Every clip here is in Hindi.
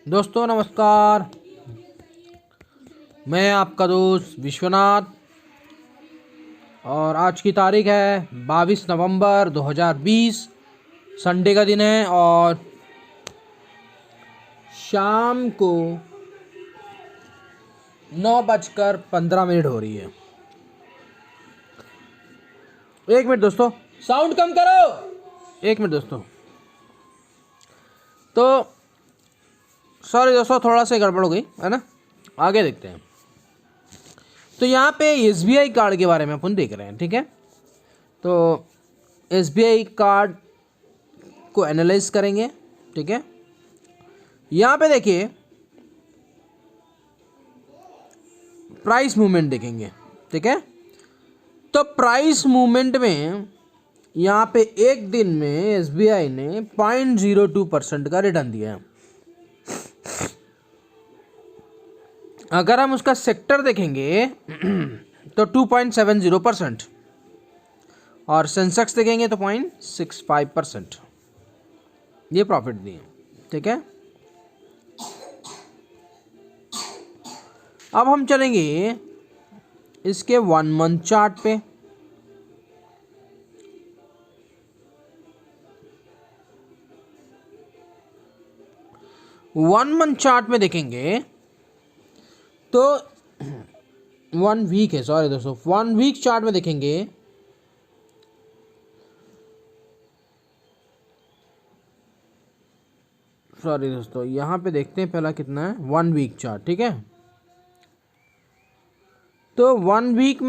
दोस्तों नमस्कार, मैं आपका दोस्त विश्वनाथ और आज की तारीख है 22 नवंबर 2020, संडे का दिन है और शाम को 9:15 हो रही है। एक मिनट दोस्तों, साउंड कम करो। एक मिनट दोस्तों। तो सॉरी दोस्तों, थोड़ा सा गड़बड़ हो गई है ना। आगे देखते हैं। तो यहाँ पे SBI कार्ड के बारे में अपन देख रहे हैं, ठीक है। तो SBI कार्ड को एनालाइज करेंगे, ठीक है। यहाँ पे देखिए प्राइस मूवमेंट देखेंगे, ठीक है। तो प्राइस मूवमेंट में यहाँ पे एक दिन में SBI ने 0.02% का रिटर्न दिया है। अगर हम उसका सेक्टर देखेंगे तो 2.70% और सेंसेक्स देखेंगे तो 0.65% ये प्रॉफिट दिए, ठीक है। अब हम चलेंगे इसके 1 मंथ चार्ट पे। वन मंथ चार्ट में देखेंगे तो 1 वीक है, सॉरी दोस्तों, 1 वीक चार्ट में देखेंगे सॉरी दोस्तों, यहाँ पे देखते हैं पहला कितना है 1 वीक चार्ट, ठीक है। तो 1 वीक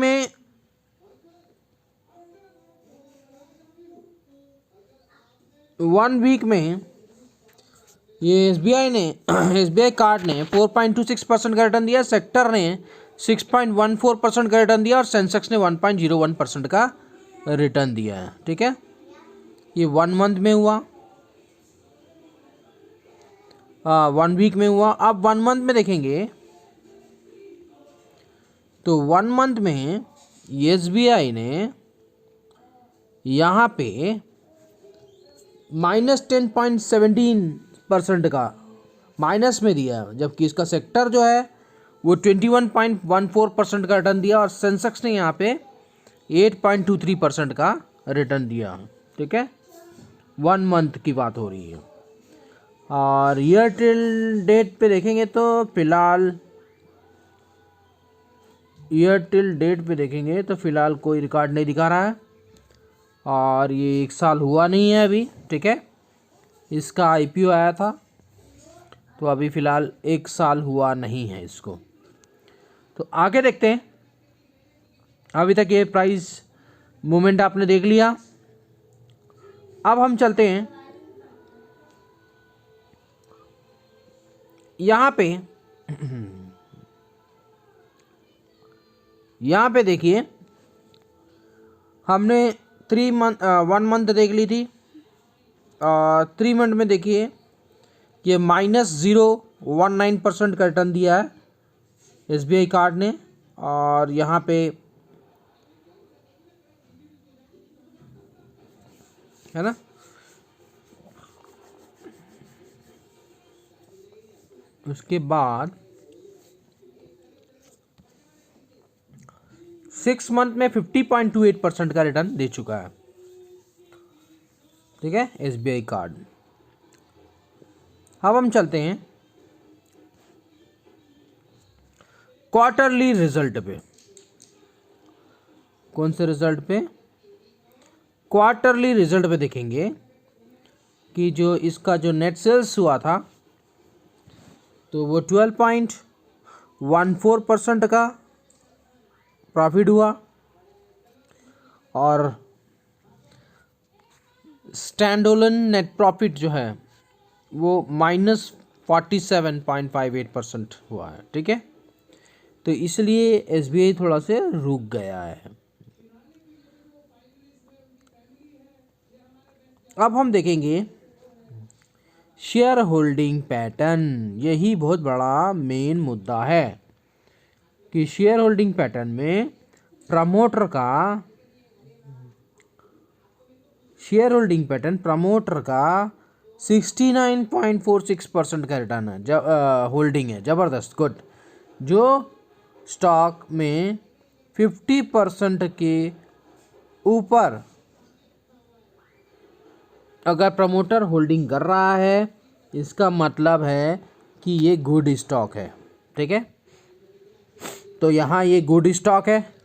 में ये SBI कार्ड ने 4.26% का रिटर्न दिया, सेक्टर ने 6.14% का रिटर्न दिया और सेंसेक्स ने 1.01% का रिटर्न दिया है, ठीक है। ये 1 मंथ में हुआ, 1 वीक में हुआ। अब 1 मंथ में देखेंगे तो 1 मंथ में SBI ने यहाँ पे -10.17% का माइनस में दिया, जबकि इसका सेक्टर जो है वो 21.14% का रिटर्न दिया और सेंसेक्स ने यहाँ पे 8.23% का रिटर्न दिया, ठीक है। 1 मंथ की बात हो रही है। और ईयर टिल डेट पे देखेंगे तो फिलहाल कोई रिकॉर्ड नहीं दिखा रहा है और ये 1 साल हुआ नहीं है अभी, ठीक है। इसका IPO आया था तो अभी फ़िलहाल 1 साल हुआ नहीं है इसको। तो आगे देखते हैं। अभी तक ये प्राइस मूवमेंट आपने देख लिया। अब हम चलते हैं यहाँ पे देखिए, हमने 1 मंथ देख ली थी। 3 मंथ में देखिए कि -0.19% का रिटर्न दिया है SBI कार्ड ने और यहाँ पे है ना। उसके बाद 6 मंथ में 50.28% का रिटर्न दे चुका है, ठीक है, SBI कार्ड। अब हम चलते हैं क्वार्टरली रिजल्ट पे। कौन से रिजल्ट पे? क्वार्टरली रिजल्ट पे देखेंगे कि जो इसका जो नेट सेल्स हुआ था तो वो 12.14% का प्रॉफिट हुआ और स्टैंडअलोन नेट प्रॉफिट जो है वो -47.58% हुआ है, ठीक है। तो इसलिए SBI थोड़ा से रुक गया है। अब हम देखेंगे शेयर होल्डिंग पैटर्न। यही बहुत बड़ा मेन मुद्दा है कि शेयर होल्डिंग पैटर्न में प्रमोटर का शेयर होल्डिंग पैटर्न प्रमोटर का 69.46% का रिटर्न है, होल्डिंग है, ज़बरदस्त, गुड। जो स्टॉक में 50% के ऊपर अगर प्रमोटर होल्डिंग कर रहा है, इसका मतलब है कि ये गुड स्टॉक है, ठीक है। तो यहाँ ये गुड स्टॉक है।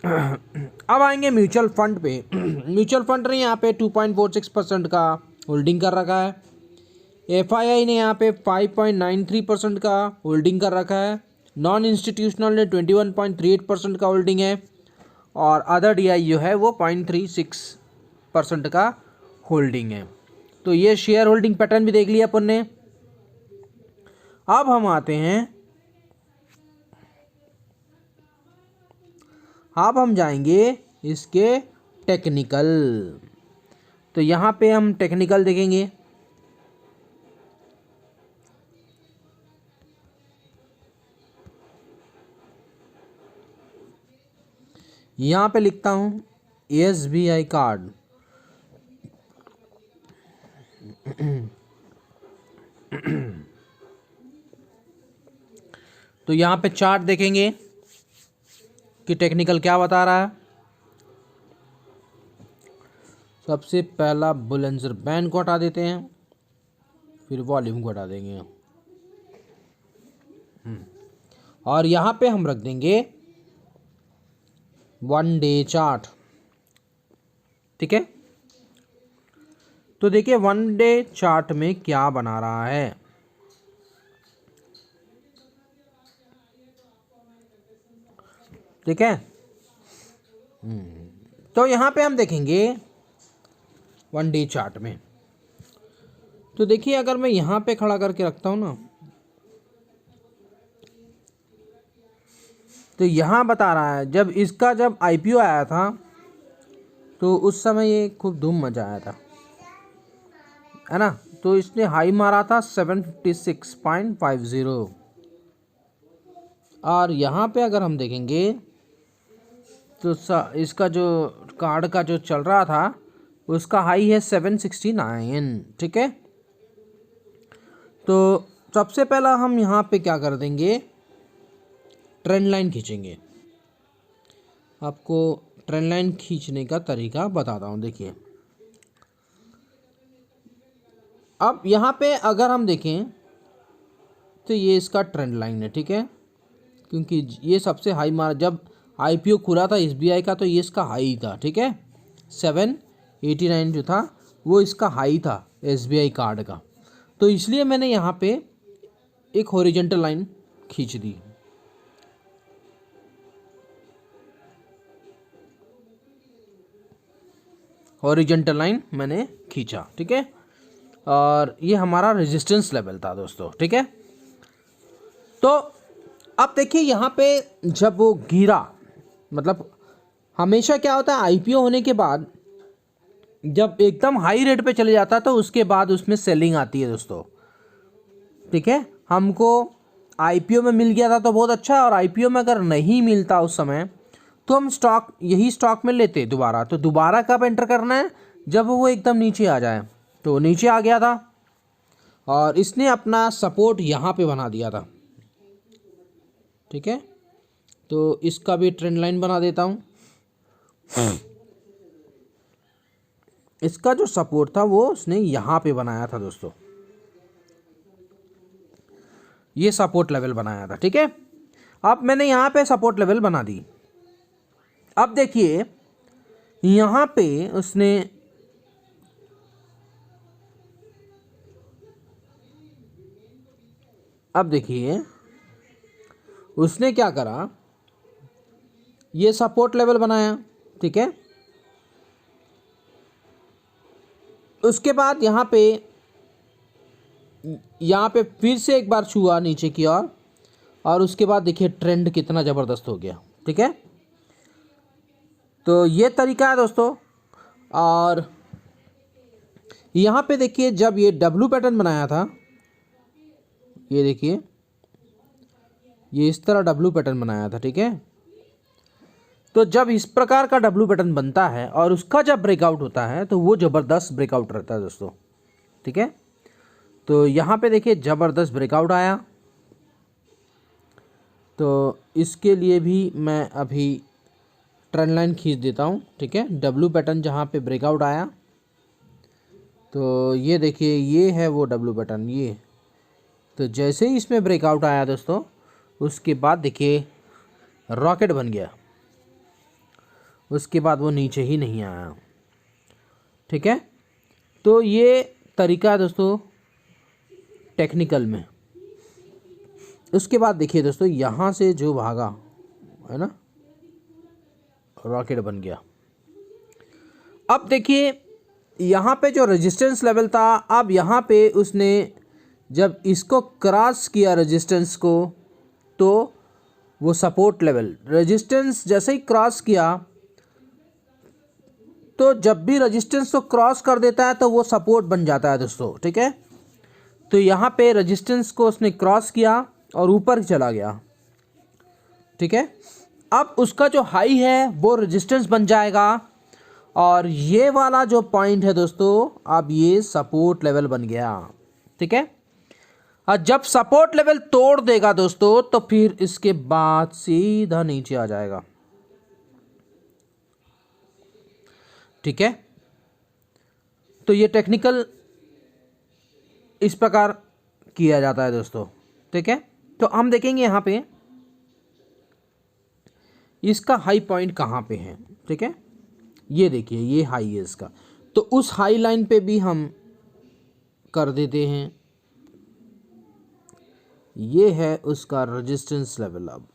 अब आएंगे म्यूचुअल फंड पे। म्यूचुअल फंड ने यहाँ पे 2.46% का होल्डिंग कर रखा है। एफआईआई ने यहाँ पे 5.93% का होल्डिंग कर रखा है। नॉन इंस्टीट्यूशनल ने 21.38% का होल्डिंग है और अदर डीआई जो है वो 0.36% का होल्डिंग है। तो ये शेयर होल्डिंग पैटर्न भी देख लिया अपन ने। अब हम आते हैं, अब हम जाएंगे इसके टेक्निकल। तो यहाँ पे हम टेक्निकल देखेंगे। यहाँ पे लिखता हूँ एसबीआई कार्ड। तो यहाँ पे चार्ट देखेंगे कि टेक्निकल क्या बता रहा है। सबसे पहला बुलेंसर बैंड को हटा देते हैं, फिर वॉल्यूम को हटा देंगे और यहाँ पे हम रख देंगे 1 डे चार्ट, ठीक है। तो देखिए 1 डे चार्ट में क्या बना रहा है। ठीक है। तो यहाँ पे हम देखेंगे 1 डे चार्ट में। तो देखिए अगर मैं यहाँ पे खड़ा करके रखता हूँ ना, तो यहाँ बता रहा है जब आईपीओ आया था तो उस समय ये खूब धूम मचा आया था, है ना। तो इसने हाई मारा था 756.50 और यहाँ पे अगर हम देखेंगे तो इसका जो कार्ड का जो चल रहा था उसका हाई है 769, ठीक है। तो सबसे पहला हम यहाँ पे क्या कर देंगे, ट्रेंड लाइन खींचेंगे। आपको ट्रेंड लाइन खींचने का तरीका बताता हूँ। देखिए अब यहाँ पे अगर हम देखें तो ये इसका ट्रेंड लाइन है, ठीक है। क्योंकि ये सबसे हाई मारा जब आईपीओ खुला था एसबीआई का, तो ये इसका हाई था, ठीक है। 789 जो था वो इसका हाई था एसबीआई कार्ड का। तो इसलिए मैंने यहाँ पे एक हॉरिजॉन्टल लाइन खींच दी। हॉरिजॉन्टल लाइन मैंने खींचा, ठीक है। और ये हमारा रेजिस्टेंस लेवल था दोस्तों, ठीक है। तो अब देखिए यहाँ पे जब वो गिरा, मतलब हमेशा क्या होता है आईपीओ होने के बाद जब एकदम हाई रेट पे चले जाता है तो उसके बाद उसमें सेलिंग आती है दोस्तों, ठीक है। हमको आईपीओ में मिल गया था तो बहुत अच्छा, और आईपीओ में अगर नहीं मिलता उस समय तो हम यही स्टॉक में लेते दोबारा। तो दोबारा कब एंटर करना है, जब वो एकदम नीचे आ जाए। तो नीचे आ गया था और इसने अपना सपोर्ट यहाँ पे बना दिया था, ठीक है। तो इसका भी ट्रेंड लाइन बना देता हूँ। इसका जो सपोर्ट था वो उसने यहाँ पे बनाया था दोस्तों, ये सपोर्ट लेवल बनाया था, ठीक है। अब मैंने यहाँ पे सपोर्ट लेवल बना दी। अब देखिए यहाँ पे उसने उसने क्या करा, ये सपोर्ट लेवल बनाया, ठीक है। उसके बाद यहाँ पे फिर से एक बार छुआ नीचे की ओर, और उसके बाद देखिए ट्रेंड कितना ज़बरदस्त हो गया, ठीक है। तो ये तरीका है दोस्तों। और यहाँ पे देखिए जब ये डब्लू पैटर्न बनाया था, ये देखिए ये इस तरह डब्लू पैटर्न बनाया था, ठीक है। तो जब इस प्रकार का डब्ल्यू पैटर्न बनता है और उसका जब ब्रेकआउट होता है तो वो ज़बरदस्त ब्रेकआउट रहता है दोस्तों, ठीक है। तो यहाँ पे देखिए ज़बरदस्त ब्रेकआउट आया, तो इसके लिए भी मैं अभी ट्रेंड लाइन खींच देता हूँ, ठीक है। डब्ल्यू पैटर्न जहाँ पे ब्रेकआउट आया, तो ये देखिए ये है वो डब्ल्यू पैटर्न, ये तो जैसे ही इसमें ब्रेकआउट आया दोस्तों, उसके बाद देखिए रॉकेट बन गया, उसके बाद वो नीचे ही नहीं आया, ठीक है। तो ये तरीका है दोस्तों टेक्निकल में। उसके बाद देखिए दोस्तों यहाँ से जो भागा है ना, रॉकेट बन गया। अब देखिए यहाँ पे जो रेजिस्टेंस लेवल था, अब यहाँ पे उसने जब इसको क्रॉस किया रेजिस्टेंस को, तो वो सपोर्ट लेवल, रेजिस्टेंस जैसे ही क्रॉस किया, तो जब भी रेजिस्टेंस को क्रॉस कर देता है तो वो सपोर्ट बन जाता है दोस्तों, ठीक है। तो यहाँ पे रेजिस्टेंस को उसने क्रॉस किया और ऊपर चला गया, ठीक है। अब उसका जो हाई है वो रेजिस्टेंस बन जाएगा और ये वाला जो पॉइंट है दोस्तों, अब ये सपोर्ट लेवल बन गया, ठीक है। और जब सपोर्ट लेवल तोड़ देगा दोस्तों, तो फिर इसके बाद सीधा नीचे आ जाएगा, ठीक है। तो ये टेक्निकल इस प्रकार किया जाता है दोस्तों, ठीक है। तो हम देखेंगे यहाँ पे इसका हाई पॉइंट कहाँ पे है, ठीक है। ये देखिए ये हाई है इसका, तो उस हाई लाइन पे भी हम कर देते हैं। ये है उसका रेजिस्टेंस लेवल। अब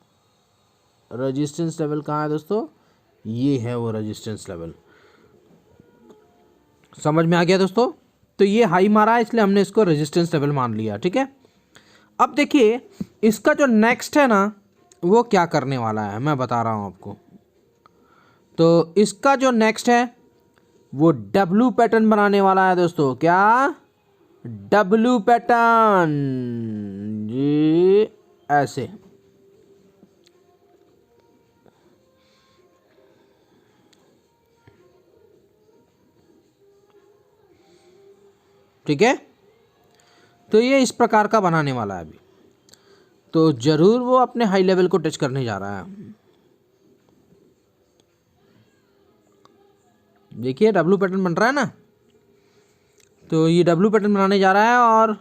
रेजिस्टेंस लेवल कहाँ है दोस्तों, ये है वो रेजिस्टेंस लेवल। समझ में आ गया दोस्तों। तो ये हाई मारा है इसलिए हमने इसको रेजिस्टेंस लेवल मान लिया, ठीक है। अब देखिए इसका जो नेक्स्ट है ना, वो क्या करने वाला है मैं बता रहा हूँ आपको। तो इसका जो नेक्स्ट है वो डब्ल्यू पैटर्न बनाने वाला है दोस्तों। क्या, डब्ल्यू पैटर्न, ये ऐसे, ठीक है। तो ये इस प्रकार का बनाने वाला है अभी, तो जरूर वो अपने हाई लेवल को टच करने जा रहा है। देखिए डब्ल्यू पैटर्न बन रहा है ना, तो ये डब्ल्यू पैटर्न बनाने जा रहा है और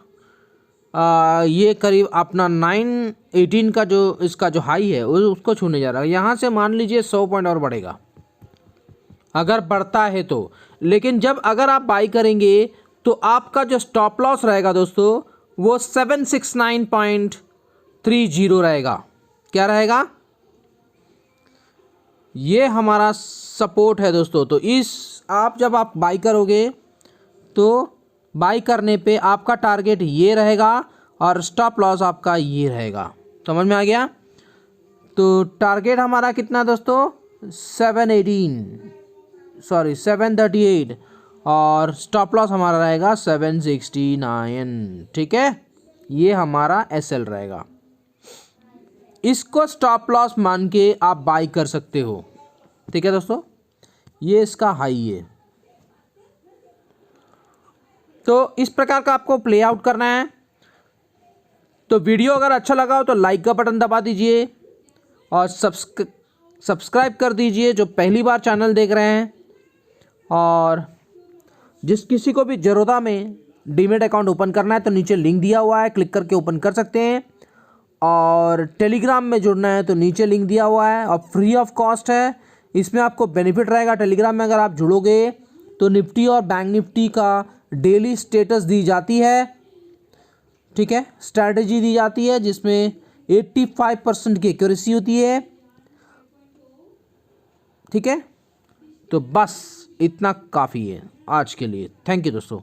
ये करीब अपना 918 का जो इसका जो हाई है उसको छूने जा रहा है। यहाँ से मान लीजिए 100 पॉइंट और बढ़ेगा अगर बढ़ता है तो, लेकिन जब अगर आप बाई करेंगे तो आपका जो स्टॉप लॉस रहेगा दोस्तों वो 769.30 रहेगा। क्या रहेगा, ये हमारा सपोर्ट है दोस्तों। तो इस आप जब आप बाई करोगे तो बाई करने पे आपका टारगेट ये रहेगा और स्टॉप लॉस आपका ये रहेगा। समझ में आ गया। तो टारगेट हमारा कितना दोस्तों, 738 और स्टॉप लॉस हमारा रहेगा 769, ठीक है। ये हमारा एसएल रहेगा। इसको स्टॉप लॉस मान के आप बाई कर सकते हो, ठीक है दोस्तों। ये इसका हाई है। तो इस प्रकार का आपको प्ले आउट करना है। तो वीडियो अगर अच्छा लगा हो तो लाइक का बटन दबा दीजिए और सब्सक्राइब कर दीजिए जो पहली बार चैनल देख रहे हैं। और जिस किसी को भी ज़रूरत में डीमेट अकाउंट ओपन करना है तो नीचे लिंक दिया हुआ है, क्लिक करके ओपन कर सकते हैं। और टेलीग्राम में जुड़ना है तो नीचे लिंक दिया हुआ है और फ्री ऑफ कॉस्ट है। इसमें आपको बेनिफिट रहेगा। टेलीग्राम में अगर आप जुड़ोगे तो निफ्टी और बैंक निफ्टी का डेली स्टेटस दी जाती है, ठीक है। स्ट्रैटेजी दी जाती है जिसमें 85% की एक्यूरेसी होती है, ठीक है। तो बस इतना काफ़ी है आज के लिए। थैंक यू दोस्तों।